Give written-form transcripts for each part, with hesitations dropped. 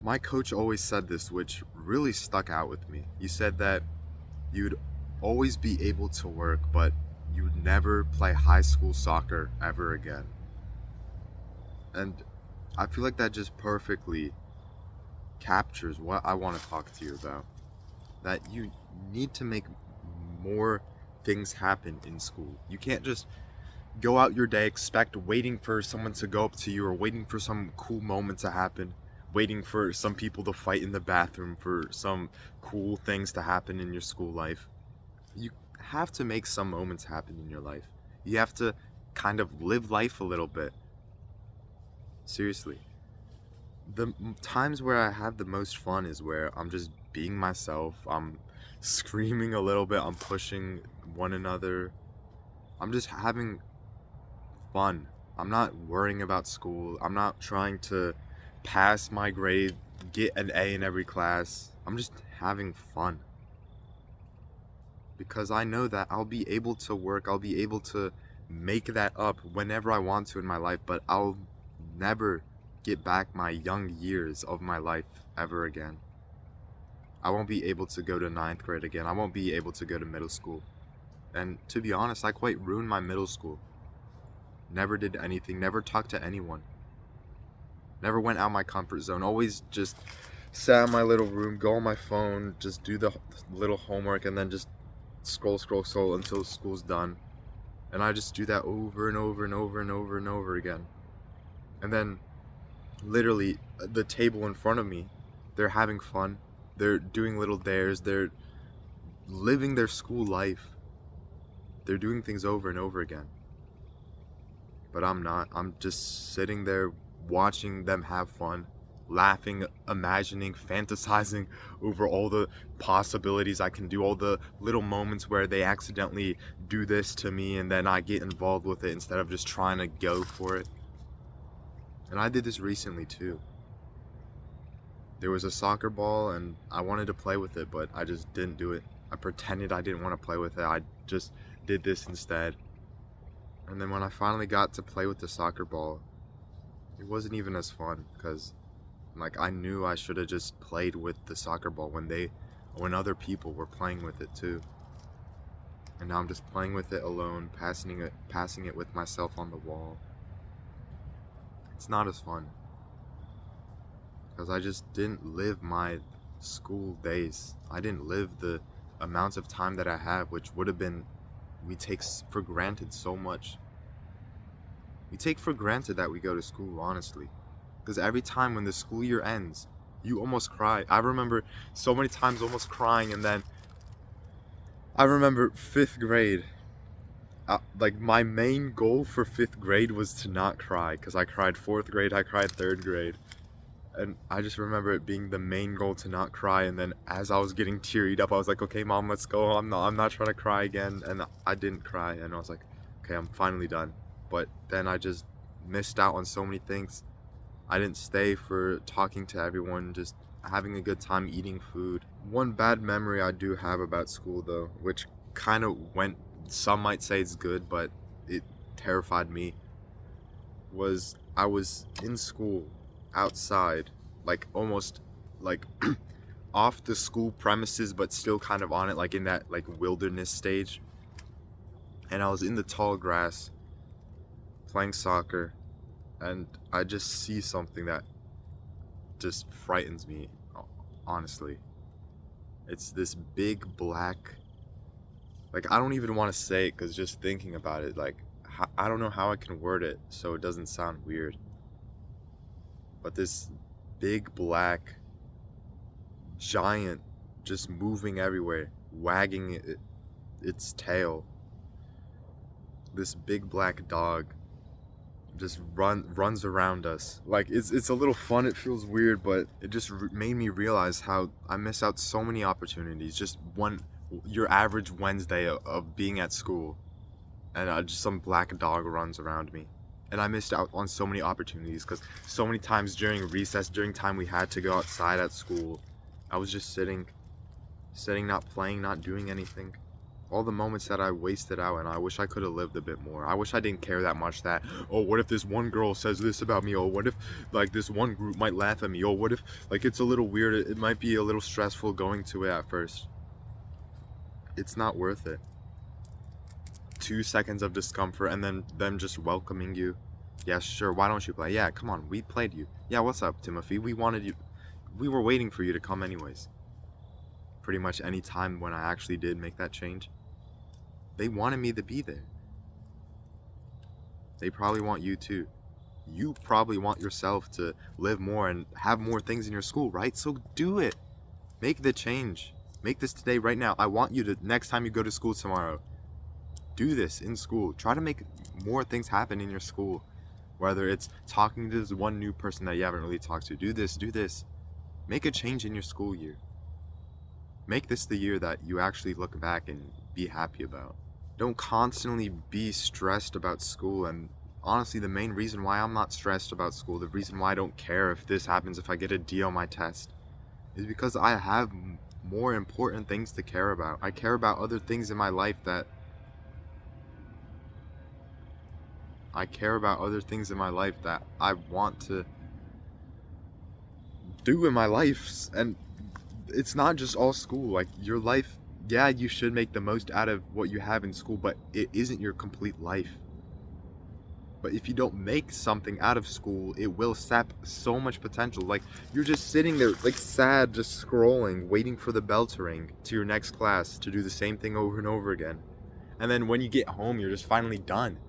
My coach always said this, which really stuck out with me. He said that you'd always be able to work, but you'd never play high school soccer ever again. And I feel like that just perfectly captures what I want to talk to you about. That you need to make more things happen in school. You can't just go out your day waiting for someone to go up to you or waiting for some cool moment to happen, waiting for some people to fight in the bathroom, for some cool things to happen in your school life. You have to make some moments happen in your life. You have to kind of live life a little bit. Seriously. Times where I have the most fun is where I'm just being myself. I'm screaming a little bit. I'm pushing one another. I'm just having fun. I'm not worrying about school. I'm not trying to pass my grade, get an A in every class. I'm just having fun. Because I know that I'll be able to work, I'll be able to make that up whenever I want to in my life, but I'll never get back my young years of my life ever again. I won't be able to go to ninth grade again. I won't be able to go to middle school. And to be honest, I quite ruined my middle school. Never did anything, never talked to anyone. Never went out my comfort zone. Always just sat in my little room, go on my phone, just do the little homework, and then just scroll until school's done. And I just do that over and over and over and over and over again. And then literally the table in front of me, they're having fun. They're doing little dares. They're living their school life. They're doing things over and over again. But I'm not. I'm just sitting there watching them have fun, laughing, imagining, fantasizing over all the possibilities I can do, all the little moments where they accidentally do this to me and then I get involved with it instead of just trying to go for it. And I did this recently too. There was a soccer ball and I wanted to play with it, but I just didn't do it. I pretended I didn't want to play with it. I just did this instead. And then when I finally got to play with the soccer ball, it wasn't even as fun because I knew I should have just played with the soccer ball when other people were playing with it too. And now I'm just playing with it alone, passing it with myself on the wall. It's not as fun because I just didn't live my school days. I didn't live the amounts of time that I have, which would have been, we take for granted so much. We take for granted that we go to school, honestly. Because every time when the school year ends, you almost cry. I remember so many times almost crying, and then I remember 5th grade. My main goal for 5th grade was to not cry, because I cried 4th grade, I cried 3rd grade. And I just remember it being the main goal to not cry, and then as I was getting tearied up, I was like, okay, mom, let's go. I'm not trying to cry again. And I didn't cry, and I was like, okay, I'm finally done. But then I just missed out on so many things. I didn't stay for talking to everyone, just having a good time eating food. One bad memory I do have about school, though, which kind of some might say it's good, but it terrified me, was I was in school outside, almost like off the school premises, but still kind of on it, in that wilderness stage. And I was in the tall grass playing soccer, and I just see something that just frightens me, honestly. It's this big black, I don't even want to say it because just thinking about it, I don't know how I can word it so it doesn't sound weird. But this big black giant just moving everywhere, wagging its tail. This big black dog just runs around us. It's a little fun. It feels weird, but it just made me realize how I miss out so many opportunities. Just your average Wednesday of being at school, and just some black dog runs around me. And I missed out on so many opportunities because so many times during recess, during time we had to go outside at school, I was just sitting, not playing, not doing anything. all the moments that I wasted out, and I wish I could have lived a bit more. I wish I didn't care that much that, oh, what if this one girl says this about me? Oh, what if, like, this one group might laugh at me? Oh, what if, like, it's a little weird. It might be a little stressful going to it at first. It's not worth it. 2 seconds of discomfort and then them just welcoming you. Yeah, sure, why don't you play? Yeah, come on, we played you. Yeah, what's up, Timothy? We wanted you. We were waiting for you to come anyways. Pretty much any time when I actually did make that change, they wanted me to be there. They probably want you too. You probably want yourself to live more and have more things in your school, right? So do it. Make the change. Make this today, right now. I want you to, next time you go to school tomorrow, do this in school. Try to make more things happen in your school. Whether it's talking to this one new person that you haven't really talked to. Do this, do this. Make a change in your school year. Make this the year that you actually look back and be happy about. Don't constantly be stressed about school. And honestly, the main reason why I'm not stressed about school, the reason why I don't care if this happens, if I get a D on my test, is because I have more important things to care about. I care about other things in my life that I want to do in my life. And it's not just all school. Like, your life, yeah, you should make the most out of what you have in school, but it isn't your complete life. But if you don't make something out of school, it will sap so much potential. Like, you're just sitting there, like, sad, just scrolling, waiting for the bell to ring to your next class to do the same thing over and over again. And then when you get home, you're just finally done.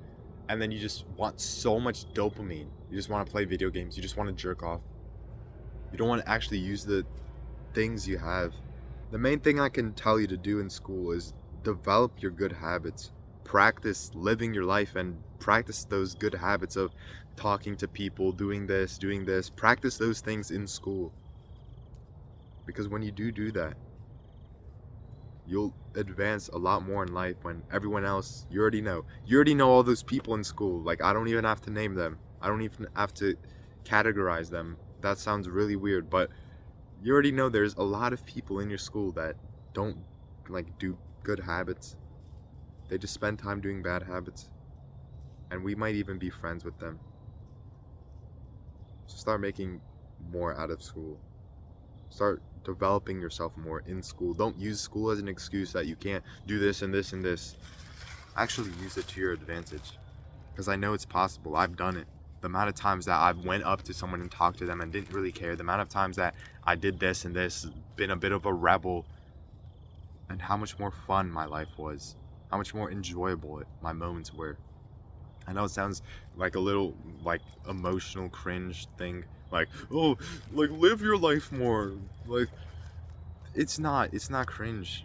And then you just want so much dopamine. You just want to play video games. You just want to jerk off. You don't want to actually use the things you have. The main thing I can tell you to do in school is develop your good habits. Practice living your life and practice those good habits of talking to people, doing this. Practice those things in school. Because when you do that, you'll advance a lot more in life when everyone else, you already know all those people in school. Like, I don't even have to name them. I don't even have to categorize them. That sounds really weird, but you already know there's a lot of people in your school that don't, like, do good habits. They just spend time doing bad habits. And we might even be friends with them. So start making more out of school. Start developing yourself more in school. Don't use school as an excuse that you can't do this and this and this. Actually use it to your advantage. Because I know it's possible. I've done it. The amount of times that I went up to someone and talked to them and didn't really care. The amount of times that I did this and this, been a bit of a rebel. And how much more fun my life was. How much more enjoyable my moments were. I know it sounds like a little, like, emotional cringe thing. Like, oh, like, live your life more. Like, it's not cringe.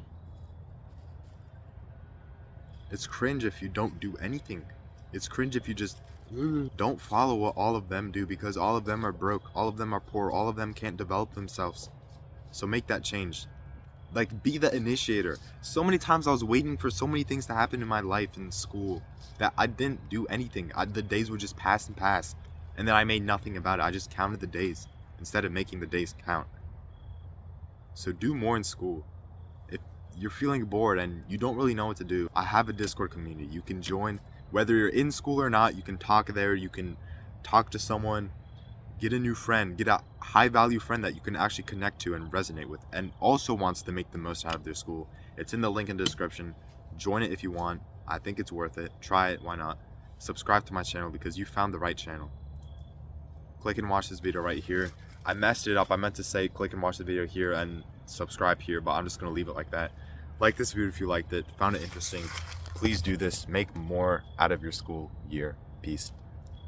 It's cringe if you don't do anything. It's cringe if you just don't follow what all of them do, because all of them are broke, all of them are poor, all of them can't develop themselves. So make that change. Like, be the initiator. So many times I was waiting for so many things to happen in my life in school that I didn't do anything. The days would just pass and pass. And then I made nothing about it. I just counted the days instead of making the days count. So do more in school. If you're feeling bored and you don't really know what to do, I have a Discord community. You can join. Whether you're in school or not, you can talk there. You can talk to someone. Get a new friend. Get a high value friend that you can actually connect to and resonate with, and also wants to make the most out of their school. It's in the link in the description. Join it if you want. I think it's worth it. Try it. Why not? Subscribe to my channel because you found the right channel. Click and watch this video right here. I messed it up. I meant to say click and watch the video here and subscribe here, but I'm just going to leave it like that. Like this video if you liked it. Found it interesting. Please do this. Make more out of your school year. Peace.